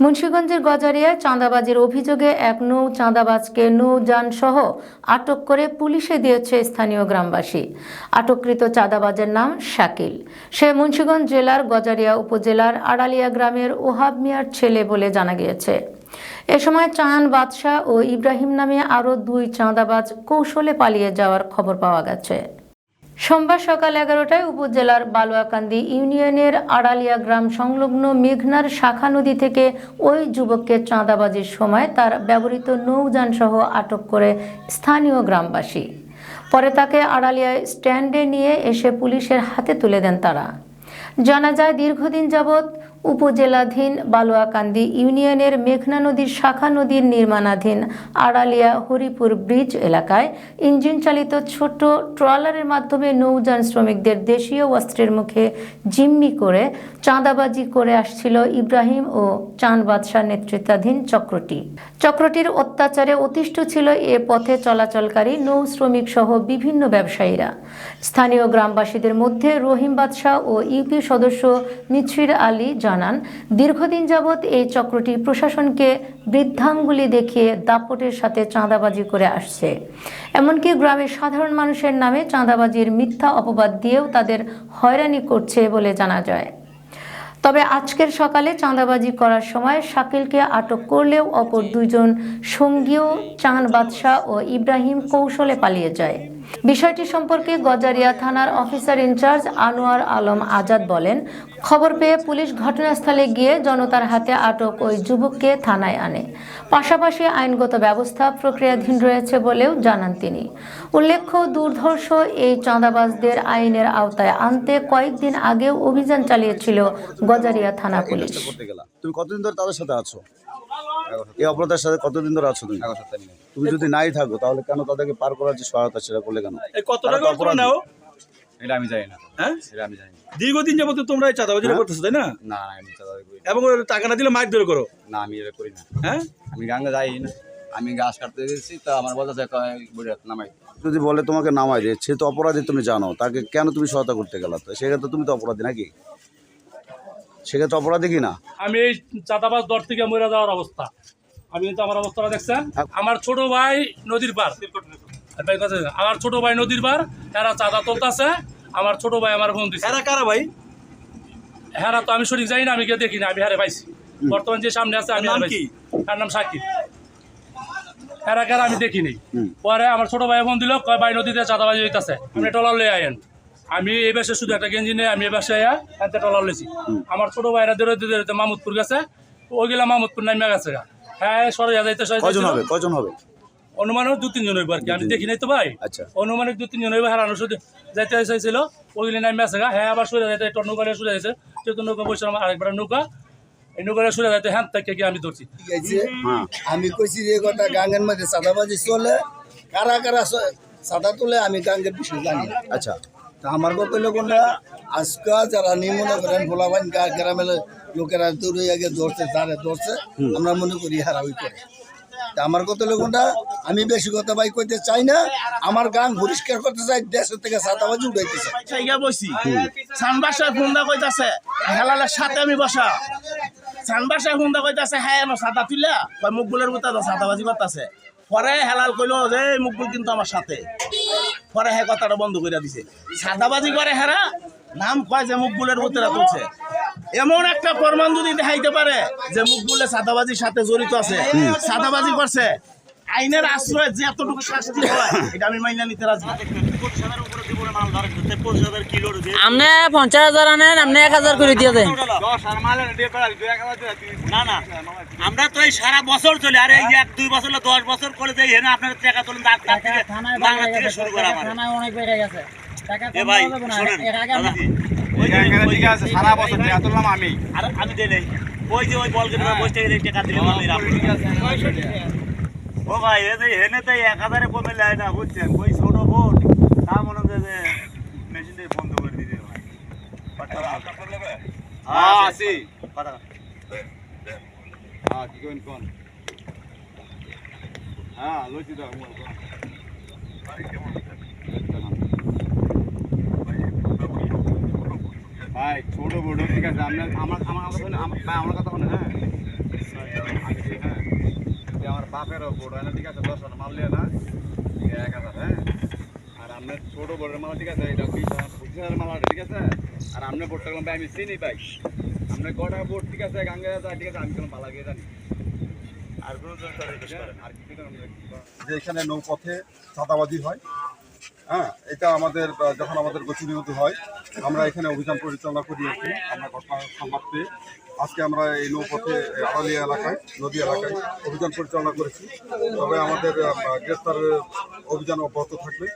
মুন্সিগঞ্জের গজারিয়ায় চাঁদাবাজির অভিযোগে এক নৌ চাঁদাবাজকে নৌযানসহ আটক করে পুলিশে দিয়েছে স্থানীয় গ্রামবাসী। আটককৃত চাঁদাবাজের নাম শাকিল। সে মুন্সিগঞ্জ জেলার গজারিয়া উপজেলার আড়ালিয়া গ্রামের ওহাব মিয়ার ছেলে বলে জানা গিয়েছে। এ সময় চাঁন বাদশাহ ও ইব্রাহিম নামে আরও দুই চাঁদাবাজ কৌশলে পালিয়ে যাওয়ার খবর পাওয়া গেছে। সোমবার সকাল 11টায় উপজেলার বালুয়াকান্দি ইউনিয়নের আড়ালিয়া গ্রাম সংলগ্ন মেঘনার শাখা নদী থেকে ওই যুবককে চাঁদাবাজির সময় তার ব্যবহৃত নৌযানসহ আটক করে স্থানীয় গ্রামবাসী। পরে তাকে আড়ালিয়া স্ট্যান্ডে নিয়ে এসে পুলিশের হাতে তুলে দেন তারা। জানা যায়, দীর্ঘদিন যাবৎ উপজেলাধীন বালুয়াকান্দি ইউনিয়নের মেঘনা নদীর শাখা নদীর নির্মাণাধীন আড়ালিয়া হরিপুর ব্রিজ এলাকায় ইঞ্জিন চালিত ছোট ট্রলারের মাধ্যমে নৌযান শ্রমিকদের দেশীয় অস্ত্রের মুখে জিম্মি করে চাঁদাবাজি করে আসছিল ইব্রাহিম ও চাঁন বাদশাহ নেতৃত্বাধীন চক্রটির অত্যাচারে অতিষ্ঠ ছিল এ পথে চলাচলকারী নৌ শ্রমিক সহ বিভিন্ন ব্যবসায়ীরা। স্থানীয় গ্রামবাসীদের মধ্যে রহিম বাদশাহ ও ইউপি সদস্য মিছরির আলী জানান, দীর্ঘদিন যাবৎ এই চক্রটি প্রশাসনকে বৃদ্ধাঙ্গুলি দেখিয়ে দাপটের সাথে চাঁদাবাজি করে আসছে। এমনকি গ্রামের সাধারণ মানুষের নামে চাঁদাবাজির মিথ্যা অপবাদ দিয়েও তাদের হয়রানি করছে বলে জানা যায়। তবে আজকের সকালে চাঁদাবাজি করার সময় শাকিলকে আটক করলেও অপর দুইজন সঙ্গীও চাঁন বাদশাহ ও ইব্রাহিম কৌশলে পালিয়ে যায়। বিষয়টি সম্পর্কে গজারিয়া থানার অফিসার ইনচার্জ আনোয়ার আলম আজাদ বলেন, খবর পেয়ে পুলিশ ঘটনাস্থলে গিয়ে জনতার হাতে আটক ওই যুবককে থানায় আনে। পাশাপাশি আইনগত ব্যবস্থা প্রক্রিয়াধীন রয়েছে বলেও জানান তিনি। উল্লেখ্য, দুর্ধর্ষ এই চাঁদাবাজদের আইনের আওতায় আনতে কয়েকদিন আগেও অভিযান চালিয়েছিল গজারিয়া থানা পুলিশ। তুমি কতদিন ধরে তাদের সাথে আছো? এই অপরাধের সাথে কতদিন ধরে আছো তুমি? তুমি যদি নাই থাকো তাহলে কেন তাদেরকে পার করার যে সহায়তা সেটা করলে কেন? কত টাকা করে নাও এটা আমি জানি না। হ্যাঁ, এটা আমি জানি না। দীর্ঘদিন যাবত তোমরা এই চাঁদাবাজি করতেছো, তাই না? না আমি চাঁদাবাজি করি না। এবং টাকা না দিলে মাইক ধরে করো? না আমি এটা করি না। হ্যাঁ, আমি গাঙ্গে যাই না। আমি গাছ কাটতে গেছি তো আমার বলা যায় নামাই। যদি বলে তোমাকে নামাই দিয়ে, সে তো অপরাধী, তুমি জানো, তাকে কেন তুমি সহায়তা করতে গেলা? তো সেক্ষেত্রে তুমি তো অপরাধী নাকি? সেক্ষেত্রে অপরাধী কি না? আমি এই চাঁদাবাজ দর থেকে মরে যাওয়ার অবস্থা। আমি কিন্তু আমার অবস্থাটা দেখছেন, আমার ছোট ভাই নদীর পার, আমার ছোট ভাই নদীর পার, এরা চাঁদা তুলতেছে। আমার ছোট ভাই আমার বোন দিচ্ছে। এরা কারা ভাই? হেরা তো আমি সঠিক জানি না, আমি কেউ দেখি না, আমি হারে পাইছি। বর্তমান যে সামনে আছে আমি কি? তার নাম শাকিব। হেরা কারা আমি দেখিনি। পরে আমার ছোট ভাই বোন দিল, কয় ভাই নদীতে চাঁদাবাজি হইতেছে, আপনি টলার লয়ে আয়েন। আমি এই বাসে শুধু একটা গেঞ্জি নিয়ে আমি এই বাসে এতে টলার লেছি। আমার ছোট ভাইরা দেরতে মাহমুদপুর গেছে, ওইগুলা মাহমুদপুর নামিয়া গেছে। হ্যাঁ, সরে যাইতে কজন হবে? অনুমানিক 2-3 জন হইব আর কি, আমি দেখি নাই তো ভাই। আচ্ছা, অনুমানিক 2-3 জন হইব। হারানো শুধু যাইতে চাইছিল, ওইগুলি নামে আছে। হ্যাঁ, আবার সরে যাইতে একটা নৌকা সরে যাইছে, যেহেতু নৌকা বসে আমার আরেকবার নৌকা, এই নৌকা সরে যাইতে হ্যাঁ থেকে গিয়ে আমি ধরছি। আমি কইছি যে কথা গাঙ্গের মধ্যে চাঁদাবাজি চলে, কারা কারা চাঁদা তুলে আমি গাঙ্গের বিষয় জানি। আচ্ছা, তা আমার কত লোকরা আজকে যারা নিমনে করেন ভোলাবান গ্রামের লোকেরা দূরে আগে ধরছে, তারা ধরছে, আমরা মনে করি হারা ওই করে। তা আমার কত লোকটা আমি বেশি কথা ভাই কইতে চাই না, আমার গান পরিষ্কার করতে চাই, দেশের থেকে চাঁদাবাজি উঠাইতে চাই। সেইগা বসি সানবাসায় ফোনটা কইতাছে হেলালের সাথে আমি বসা, সানবাসায় ফোনটা কইতাছে হ্যাঁ আমার সাদা তুলা কয় মুকবুলের মতো চাঁদাবাজি করতেছে। পরে হেলাল কইলো যে মুকবুল কিন্তু আমার সাথে, পরে হ্যাঁ কথাটা বন্ধ করে দিছে। চাঁদাবাজি করে হেরা নাম কয় যে মুকবুলের মতোরা তুলছে। এমন একটা প্রমাণ যদি দেখাইতে পারে যে মুকবুলের চাঁদাবাজির সাথে জড়িত আছে, চাঁদাবাজি করছে, আইনের আশ্রয়ে যে এতটুকু শাস্তি হয় এটা আমি মাইনা নিতে রাজি। আপনি 50,000 আনেন, আপনি 1,000 করে দিয়ে দেন। না না, আমরা তো এই সারা বছর চলে, আর এই 1-2 বছর 10 বছর করে যাই হেনা আপনার টাকা তোলেন, বাংলা থেকে শুরু করা আমার থানায় অনেক বেড়ে গেছে টাকা। এ ভাই শুনেন, সারা বছর টাকা তুললাম আমি। আর আমি দেই নাই, ওই যে ওই বল কেটে বসে টাকা দিলাম আমি। ও ভাই এই যে হেনে তাই 1000 কমে লাই না, বুঝছেন? ওই ছোট বোট তা মনে হয় যে মেশিন দিয়ে বন্ধ করে দিতে ভাই। হ্যাঁ আসি। হ্যাঁ কি কইন কোন? হ্যাঁ লইছি দাও মোর কোন। ভাই ছোট বোট ঠিক আছে, আমার কথা শুনে, আমার কথা শুনে। হ্যাঁ বাপেরও বোর্ড হয় না, ঠিক আছে, 10 মাল লিয়ে না 1000, হ্যাঁ। আর আপনার ছোট বোর্ডের মাল, ঠিক আছে, এটা 25,000 মাল আছে, ঠিক আছে। আর আপনার বোর্ডটা ভাই আমি চিনি ভাই, আপনার কটা বোর্ড, ঠিক আছে, গাঙ্গে যায়, ঠিক আছে, আমি কোনো পালা গিয়ে জানি। আর কোনো আর কি যে এখানে নৌপথে চাঁদাবাজি হয়, হ্যাঁ, এটা আমাদের যখন আমাদের গতিবিধি হয় আমরা এখানে অভিযান পরিচালনা করিয়েছি। আমরা ঘটনার সংবাদ পেয়ে আজকে আমরা এই নৌপথে আড়ালিয়া এলাকায়, নদী এলাকায় অভিযান পরিচালনা করেছি। তবে আমাদের গ্রেপ্তারের অভিযান অব্যাহত থাকবে।